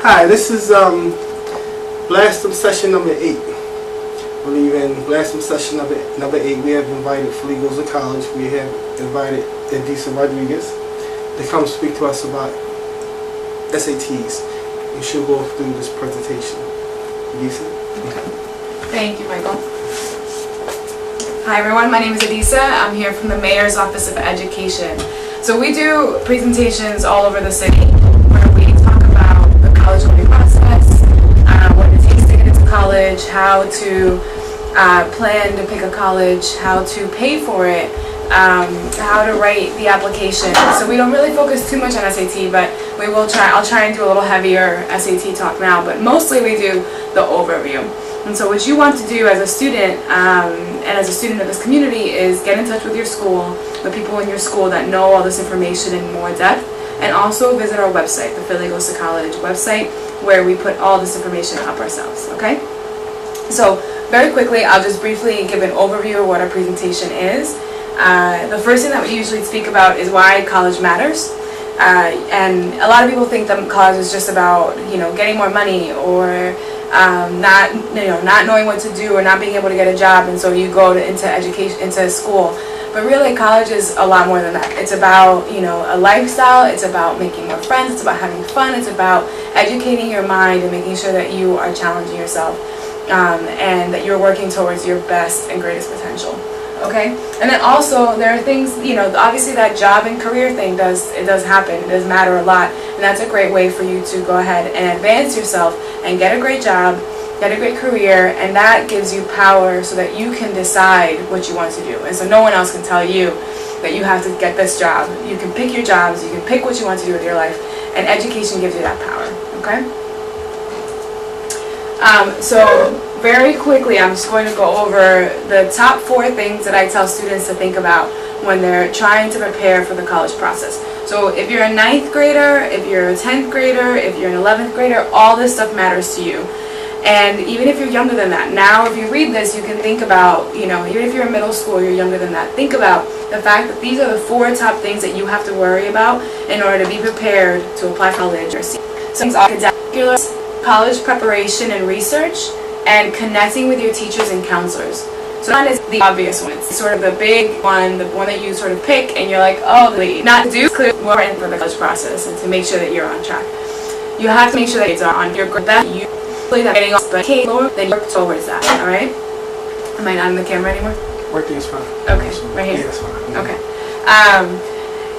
Hi, this is BLASTEMM session number 8. I believe in BLASTEMM session number 8 we have invited Feligos of College. We have invited Edisa to come speak to us about SATs. And she'll go through this presentation. Edisa? Thank you, Michael. Hi everyone, my name is Edisa. I'm here from the Mayor's Office of Education. So we do presentations all over the city where we talk about the college going process, what it takes to get into college, how to plan to pick a college, how to pay for it, how to write the application. So we don't really focus too much on SAT, but I'll try and do a little heavier SAT talk now, but mostly we do the overview. And so what you want to do as a student, and as a student of this community, is get in touch with your school, the people in your school that know all this information in more depth, and also visit our website, the Feligos of College website, where we put all this information up ourselves, okay? So very quickly, I'll just briefly give an overview of what our presentation is. The first thing that we usually speak about is why college matters. And a lot of people think that college is just about, getting more money, or not knowing what to do, or not being able to get a job, and so you go into school. But really, college is a lot more than that. It's about a lifestyle. It's about making more friends. It's about having fun. It's about educating your mind and making sure that you are challenging yourself, and that you're working towards your best and greatest potential. Okay, and then also there are things, obviously that job and career thing does happen. It does matter a lot, and that's a great way for you to go ahead and advance yourself and get a great job, get a great career, and that gives you power so that you can decide what you want to do. And so no one else can tell you that you have to get this job. You can pick your jobs, you can pick what you want to do with your life, and education gives you that power. Okay. So very quickly, I'm just going to go over the top 4 things that I tell students to think about when they're trying to prepare for the college process. So if you're a 9th grader, if you're a 10th grader, if you're an 11th grader, all this stuff matters to you. And even if you're younger than that, now if you read this, you can think about, even if you're in middle school, you're younger than that, think about the fact that these are the 4 top things that you have to worry about in order to be prepared to apply for college or see. Some are academic, college preparation and research, and connecting with your teachers and counselors. So that is the obvious one. It's sort of the big one, the one that you sort of pick, and you're like, oh, not to do clearly more in for the college process, and to make sure that you're on track. You have to make sure that grades are on your best. You that getting off, but lower, then you work towards that. All right. Am I not in the camera anymore? Working is fine. Okay, right here. Yeah, that's fine. Okay.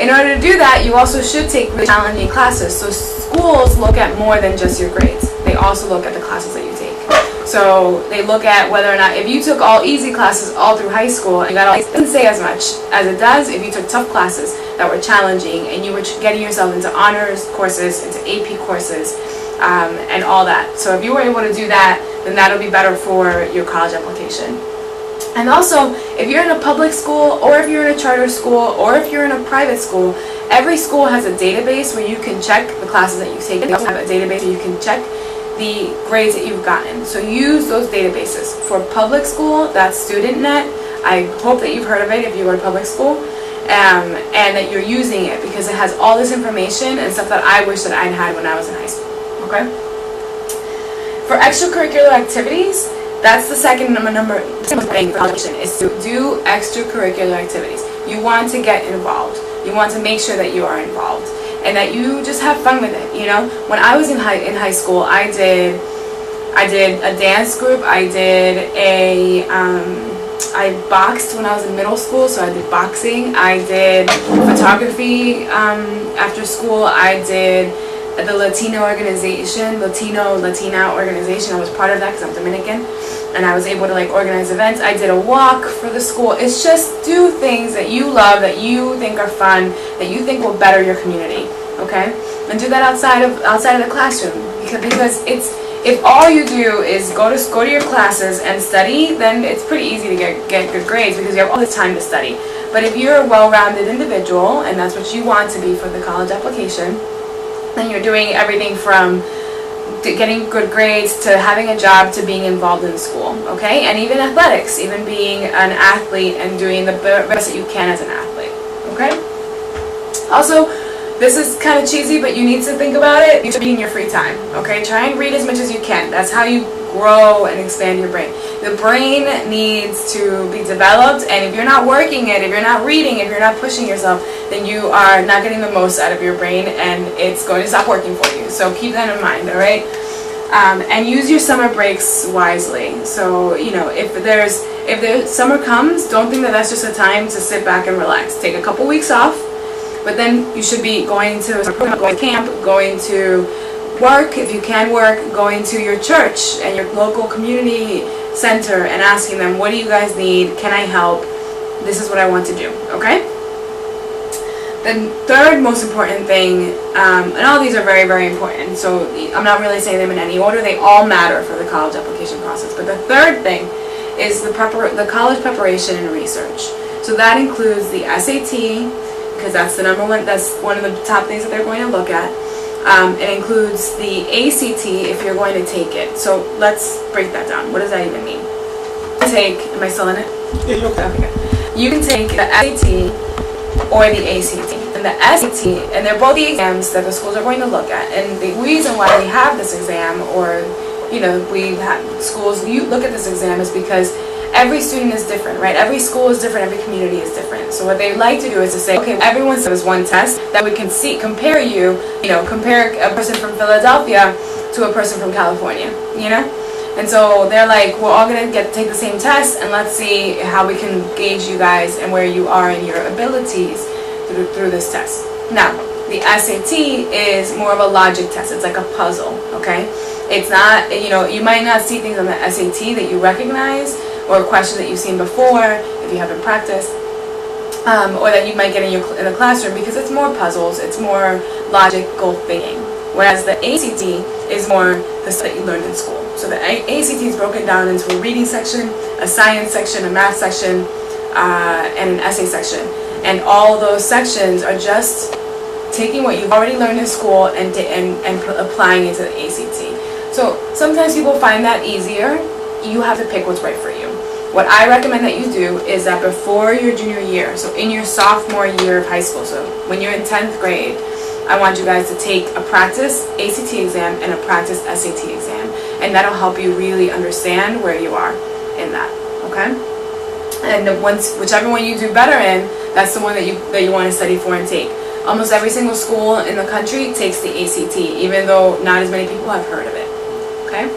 In order to do that, you also should take really challenging classes. So schools look at more than just your grades. They also look at the classes that you take. So they look at whether or not, if you took all easy classes all through high school, and you got all, it doesn't say as much as it does if you took tough classes that were challenging, and you were getting yourself into honors courses, into AP courses, and all that. So if you were able to do that, then that'll be better for your college application. And also, if you're in a public school, or if you're in a charter school, or if you're in a private school, every school has a database where you can check the classes that you've taken. They also have a database where you can check the grades that you've gotten. So use those databases. For public school, that's StudentNet. I hope that you've heard of it if you go to public school, and that you're using it, because it has all this information and stuff that I wish that I'd had when I was in high school. Okay? For extracurricular activities, that's the second thing for college is to do extracurricular activities. You want to get involved. You want to make sure that you are involved, and that you just have fun with it. When I was in high school, I did a dance group. I boxed when I was in middle school, so I did boxing. I did photography after school. I did the Latina Latina organization. I was part of that because I'm Dominican, and I was able to organize events. I did a walk for the school. It's just do things that you love, that you think are fun, that you think will better your community. Okay, and do that outside of the classroom, because if all you do is go to your classes and study, then it's pretty easy to get good grades because you have all the time to study. But if you're a well-rounded individual, and that's what you want to be for the college application, then you're doing everything from getting good grades to having a job to being involved in school, okay? And even athletics, even being an athlete and doing the best that you can as an athlete, okay? Also, this is kind of cheesy, but you need to think about it. You should be in your free time, okay? Try and read as much as you can. That's how you grow and expand your brain. The brain needs to be developed, and if you're not working it, if you're not reading, if you're not pushing yourself, then you are not getting the most out of your brain, and it's going to stop working for you. So keep that in mind, all right? And use your summer breaks wisely. So, you know, if the summer comes, don't think that that's just a time to sit back and relax. Take a couple weeks off, but then you should be going to camp, going to work, if you can work, going to your church and your local community center and asking them, what do you guys need? Can I help? This is what I want to do, okay? The third most important thing, and all these are very, very important, so I'm not really saying them in any order, they all matter for the college application process, but the third thing is the college preparation and research. So that includes the SAT, because that's the number one, that's one of the top things that they're going to look at. It includes the ACT if you're going to take it. So let's break that down. What does that even mean? Am I still in it? Yeah, you're okay. Okay. You can take the SAT or the ACT. And the SAT, and they're both the exams that the schools are going to look at. And the reason why we have this exam, or, you know, we have schools, you look at this exam, is because every student is different, right? Every school is different, every community is different. So what they like to do is to say, okay, everyone does one test that we can see, compare compare a person from Philadelphia to a person from California, you know? And so they're like, we're all gonna take the same test, and let's see how we can gauge you guys and where you are in your abilities through this test. Now, the SAT is more of a logic test. It's like a puzzle, okay? It's not, you know, you might not see things on the SAT that you recognize, or questions that you've seen before if you haven't practiced, or that you might get in the classroom, because it's more puzzles, it's more logical thinking. Whereas the ACT is more the stuff that you learned in school. So the ACT is broken down into a reading section, a science section, a math section, and an essay section. And all those sections are just taking what you've already learned in school and applying it to the ACT. So sometimes people find that easier. You have to pick what's right for you. What I recommend that you do is that before your junior year, so in your sophomore year of high school, so when you're in 10th grade, I want you guys to take a practice ACT exam and a practice SAT exam, and that'll help you really understand where you are in that, okay? And whichever one you do better in, that's the one that you want to study for and take. Almost every single school in the country takes the ACT, even though not as many people have heard of it, okay?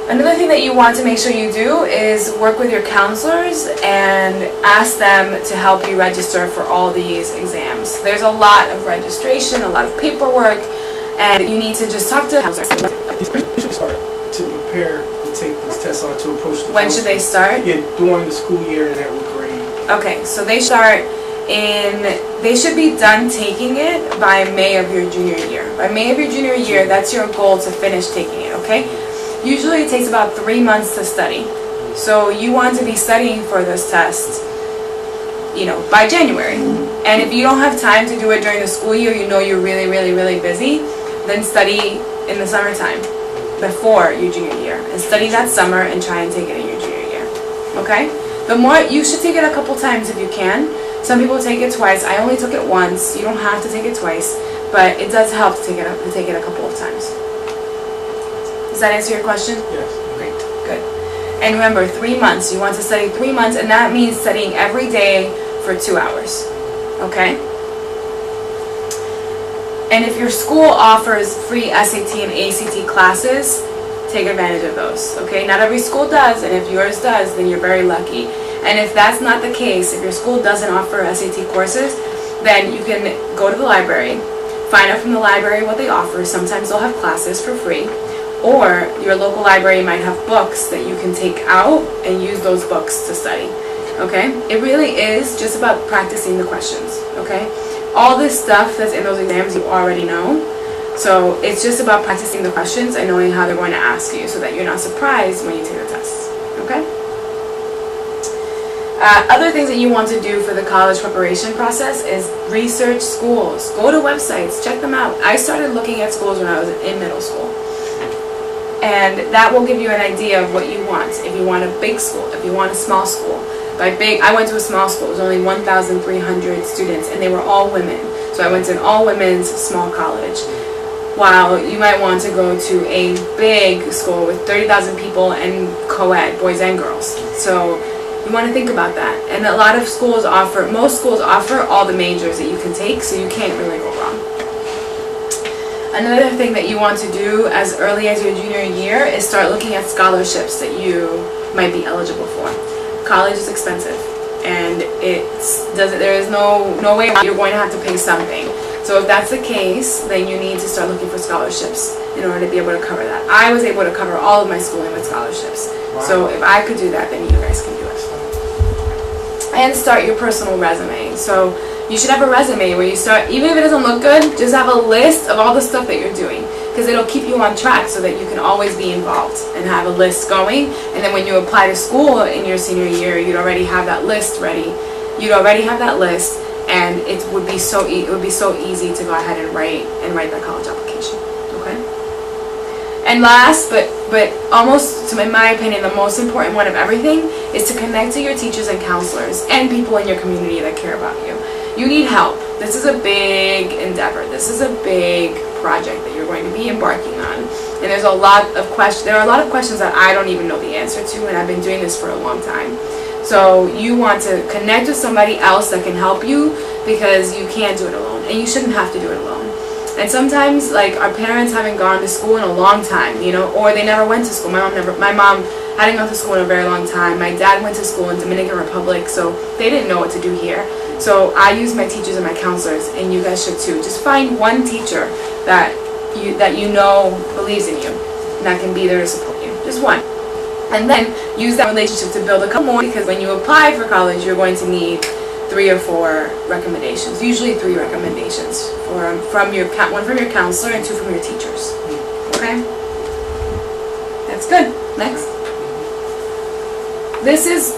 Another thing that you want to make sure you do is work with your counselors and ask them to help you register for all these exams. There's a lot of registration, a lot of paperwork, and you need to just talk to counselors. You should start to prepare to take these tests on to approach the When should they start? Yeah, during the school year and that with grade. Okay, so they should be done taking it by May of your junior year. By May of your junior year, that's your goal to finish taking it, okay? Usually it takes about 3 months to study. So you want to be studying for this test, you know, by January. And if you don't have time to do it during the school year, you know you're really, really, really busy, then study in the summertime before your junior year. And study that summer and try and take it in your junior year, okay? You should take it a couple times if you can. Some people take it twice. I only took it once. You don't have to take it twice, but it does help to take it a couple of times. Does that answer your question? Yes. Great, good. And remember, 3 months. You want to study 3 months, and that means studying every day for 2 hours. Okay? And if your school offers free SAT and ACT classes, take advantage of those. Okay? Not every school does, and if yours does, then you're very lucky. And if that's not the case, if your school doesn't offer SAT courses, then you can go to the library, find out from the library what they offer. Sometimes they'll have classes for free. Or your local library might have books that you can take out and use those books to study, okay? It really is just about practicing the questions, okay? All this stuff that's in those exams you already know, so it's just about practicing the questions and knowing how they're going to ask you so that you're not surprised when you take the tests, okay? Other things that you want to do for the college preparation process is research schools. Go to websites, check them out. I started looking at schools when I was in middle school. And that will give you an idea of what you want. If you want a big school, if you want a small school. By big, I went to a small school. It was only 1,300 students, and they were all women. So I went to an all-women's small college. While you might want to go to a big school with 30,000 people and co-ed, boys and girls. So you want to think about that. And a lot of schools most schools offer all the majors that you can take, so you can't really go wrong. Another thing that you want to do as early as your junior year is start looking at scholarships that you might be eligible for. College is expensive, and there is no way you're going to have to pay something. So if that's the case, then you need to start looking for scholarships in order to be able to cover that. I was able to cover all of my schooling with scholarships. Wow. So if I could do that, then you guys can do it. And start your personal resume. So you should have a resume where you start, even if it doesn't look good, just have a list of all the stuff that you're doing, because it'll keep you on track so that you can always be involved and have a list going. And then when you apply to school in your senior year, you'd already have that list ready. You'd already have that list, and it would be so easy to go ahead and write that college application. Okay. And last, but almost, in my opinion, the most important one of everything is to connect to your teachers and counselors and people in your community that care about you. You need help. This is a big endeavor. This is a big project that you're going to be embarking on. And there are a lot of questions that I don't even know the answer to, and I've been doing this for a long time. So you want to connect with somebody else that can help you, because you can't do it alone, and you shouldn't have to do it alone. And sometimes, like, our parents haven't gone to school in a long time, you know, or they never went to school. My mom hadn't gone to school in a very long time. My dad went to school in Dominican Republic, so they didn't know what to do here. So I use my teachers and my counselors, and you guys should too. Just find one teacher that you know believes in you and that can be there to support you. Just one. And then use that relationship to build a couple more, because when you apply for college, you're going to need 3 or 4 recommendations. Usually 3 recommendations one from your counselor and 2 from your teachers. Okay? That's good. Next. This is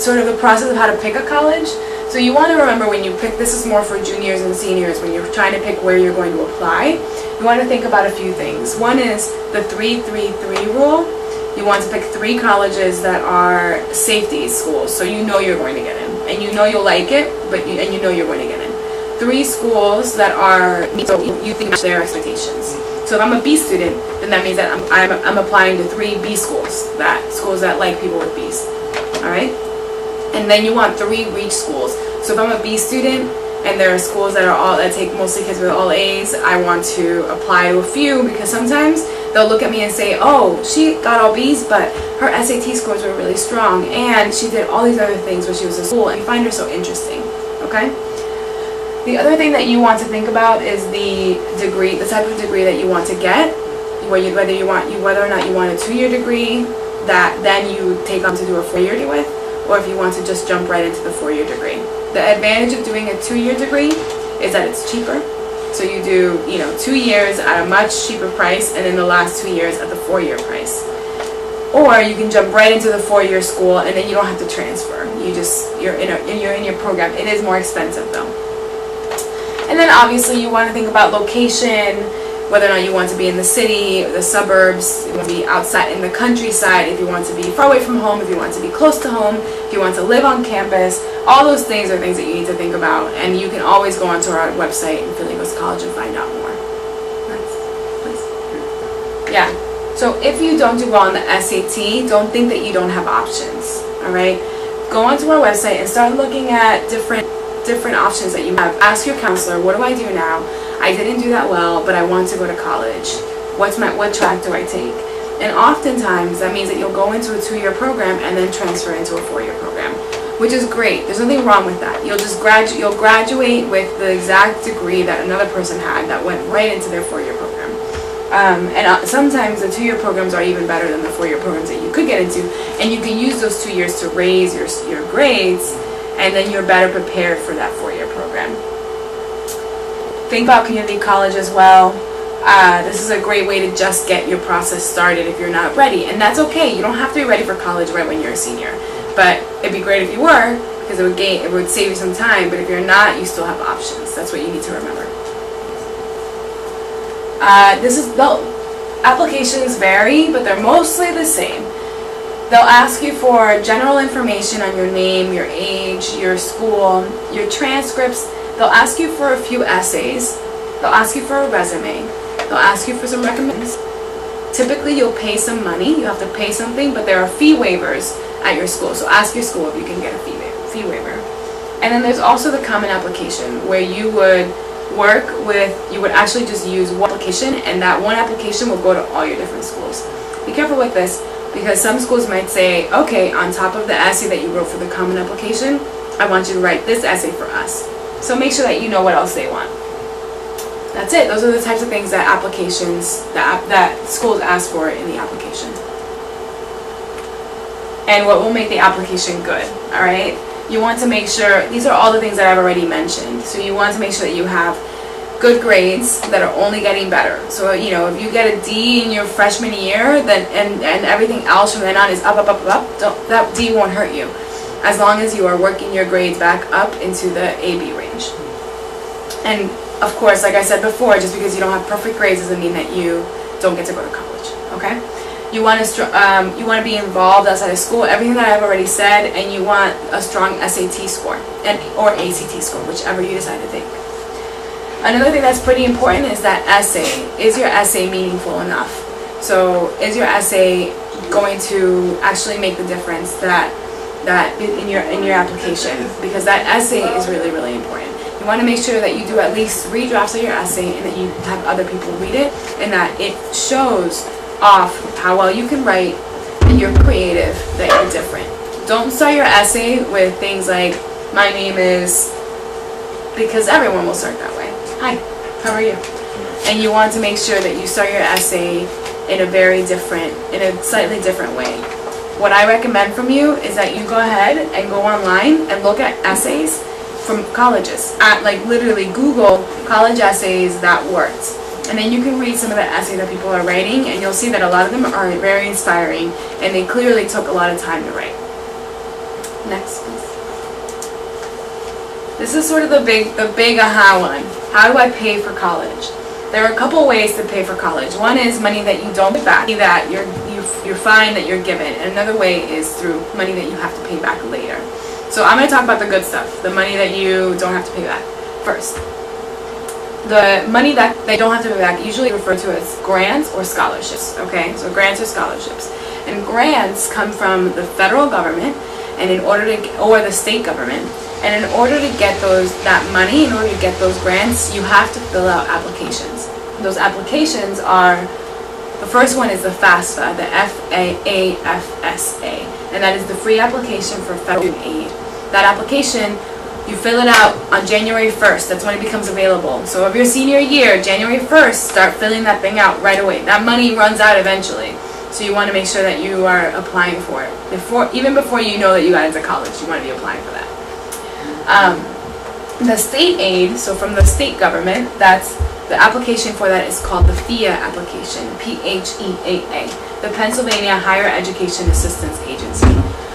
sort of the process of how to pick a college. So you want to remember, when you pick, this is more for juniors and seniors, when you're trying to pick where you're going to apply, you want to think about a few things. One is the 3-3-3 rule. You want to pick 3 colleges that are safety schools, so you know you're going to get in, and you know you'll like it, and you know you're going to get in. 3 schools that are, so you think match their expectations. So if I'm a B student, then that means that I'm applying to 3 B schools that like people with Bs. All right. And then you want 3 reach schools. So if I'm a B student and there are schools that take mostly kids with all A's, I want to apply to a few, because sometimes they'll look at me and say, oh, she got all B's, but her SAT scores were really strong, and she did all these other things when she was in school, and you find her so interesting. Okay? The other thing that you want to think about is the degree, the type of degree that you want to get, whether or not you want a 2-year degree that then you take on to do a 4-year degree with, or if you want to just jump right into the 4-year degree. The advantage of doing a 2-year degree is that it's cheaper. So you do, 2 years at a much cheaper price, and then the last 2 years at the 4-year price. Or you can jump right into the 4-year school, and then you don't have to transfer. You're in your program. It is more expensive though. And then obviously you want to think about location, whether or not you want to be in the city, the suburbs, you want to be outside in the countryside, if you want to be far away from home, if you want to be close to home, if you want to live on campus. All those things are things that you need to think about, and you can always go onto our website in Philly Goes to College and find out more. Next, please. Yeah. So if you don't do well on the SAT, don't think that you don't have options. All right. Go onto our website and start looking at different options that you have. Ask your counselor, what do I do now? I didn't do that well, but I want to go to college. What track do I take? And oftentimes that means that you'll go into a 2-year program and then transfer into a 4-year program, which is great. There's nothing wrong with that. You'll graduate with the exact degree that another person had that went right into their 4-year program. And sometimes the 2-year programs are even better than the 4-year programs that you could get into, and you can use those 2 years to raise your grades, and then you're better prepared for that 4-year program. Think about community college as well. This is a great way to just get your process started if you're not ready, and that's okay. You don't have to be ready for college right when you're a senior, but it'd be great if you were, because it would save you some time. But if you're not, you still have options. That's what you need to remember. Applications vary, but they're mostly the same. They'll ask you for general information on your name, your age, your school, your transcripts. They'll they'll ask you for a few essays, they'll ask you for a resume, they'll ask you for some recommendations. Typically you'll pay some money, you have to pay something, but there are fee waivers at your school. So ask your school if you can get a fee waiver. And then there's also the common application, where you would actually just use one application, and that one application will go to all your different schools. Be careful with this, because some schools might say, okay, on top of the essay that you wrote for the common application, I want you to write this essay for us. So make sure that you know what else they want. That's it. Those are the types of things that that schools ask for in the application. And what will make the application good, all right? You want to make sure, these are all the things that I've already mentioned. So you want to make sure that you have good grades that are only getting better. So, you know, if you get a D in your freshman year, then and everything else from then on is up, that D won't hurt you, as long as you are working your grades back up into the AB range. And of course, like I said before, just because you don't have perfect grades doesn't mean that you don't get to go to college, okay? You want to be involved outside of school, everything that I've already said, and you want a strong SAT score or ACT score, whichever you decide to take. Another thing that's pretty important is that essay. Is your essay meaningful enough? So is your essay going to actually make the difference that in your application? Because that essay is really, really important. You want to make sure that you do at least 3 drafts of your essay, and that you have other people read it, and that it shows off how well you can write, that you're creative, that you're different. Don't start your essay with things like, my name is, because everyone will start that way. Hi, how are you? And you want to make sure that you start your essay in a slightly different way. What I recommend from you is that you go ahead and go online and look at essays from colleges. Like literally Google college essays that worked. And then you can read some of the essays that people are writing, and you'll see that a lot of them are very inspiring, and they clearly took a lot of time to write. Next, please. This is sort of the big aha one. How do I pay for college? There are a couple ways to pay for college. One is money that you don't pay back, that you're fine that you're given, and another way is through money that you have to pay back later. So I'm going to talk about the good stuff, the money that you don't have to pay back first. The money that they don't have to pay back usually referred to as grants or scholarships, okay? So grants or scholarships. And grants come from the federal government or the state government. And in order to get that money, in order to get those grants, you have to fill out applications. Those applications are, the first one is the FAFSA, the FAFSA, and that is the free application for federal aid. That application, you fill it out on January 1st. That's when it becomes available. So if your senior year, January 1st, start filling that thing out right away. That money runs out eventually. So you want to make sure that you are applying for it. Even before you know that you got into college, you want to be applying for that. The state aid, so from the state government, the application for that is called the PHEAA application, PHEAA, the Pennsylvania Higher Education Assistance Agency.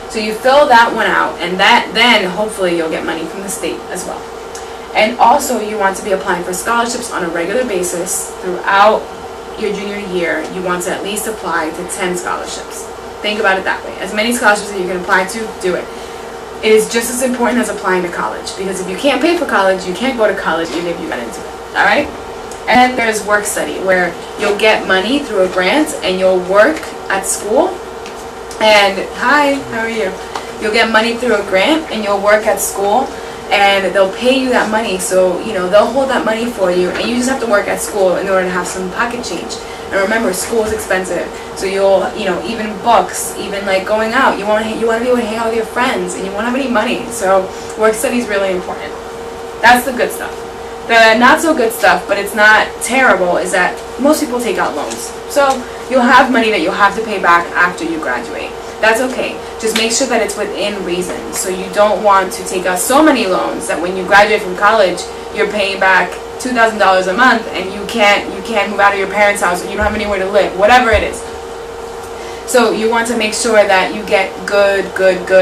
So you fill that one out, and then hopefully you'll get money from the state as well. And also you want to be applying for scholarships on a regular basis throughout your junior year. You want to at least apply to 10 scholarships. Think about it that way. As many scholarships that you can apply to, do it. It is just as important as applying to college, because if you can't pay for college, you can't go to college even if you got into it. Alright? And then there's work study, where you'll get money through a grant and you'll work at school. And hi, how are you? You'll get money through a grant and you'll work at school, and they'll pay you that money. So, you know, they'll hold that money for you, and you just have to work at school in order to have some pocket change. And remember, school is expensive. So even books, even like going out, you want to be able to hang out with your friends, and you won't have any money. So work study is really important. That's the good stuff. The not so good stuff, but it's not terrible, is that most people take out loans. So you'll have money that you'll have to pay back after you graduate. That's okay. Just make sure that it's within reason. So you don't want to take out so many loans that when you graduate from college, you're paying back $2,000 a month, and you can't move out of your parents' house, and you don't have anywhere to live, whatever it is. So you want to make sure that you get good,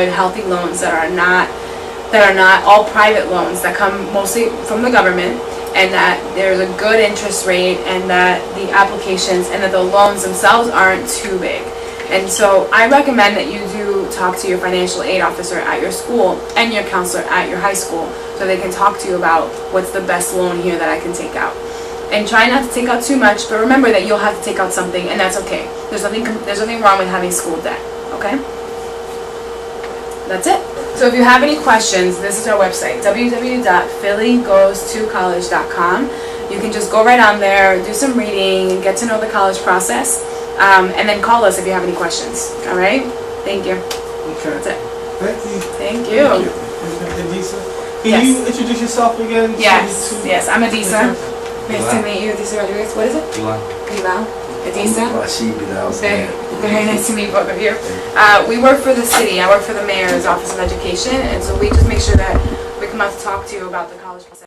healthy loans that are not all private loans, that come mostly from the government, and that there's a good interest rate, and that the applications and that the loans themselves aren't too big. And so I recommend that you do talk to your financial aid officer at your school and your counselor at your high school so they can talk to you about what's the best loan here that I can take out. And try not to take out too much, but remember that you'll have to take out something, and that's okay. There's nothing wrong with having school debt, okay? That's it. So if you have any questions, this is our website, www.phillygoes2college.com. You can just go right on there, do some reading, get to know the college process, and then call us if you have any questions. All right? Thank you. Okay. That's it. Thank you. Thank you. Edisa, can Yes. you introduce yourself again? Yes. Yes. I'm Edisa. Nice to meet you, Edisa Rodriguez. What is it? Bilal. Bilal. Edisa. Bilal. Okay. Very nice to meet both of you. We work for the city. I work for the mayor's office of education, and so we just make sure that we come out to talk to you about the college process.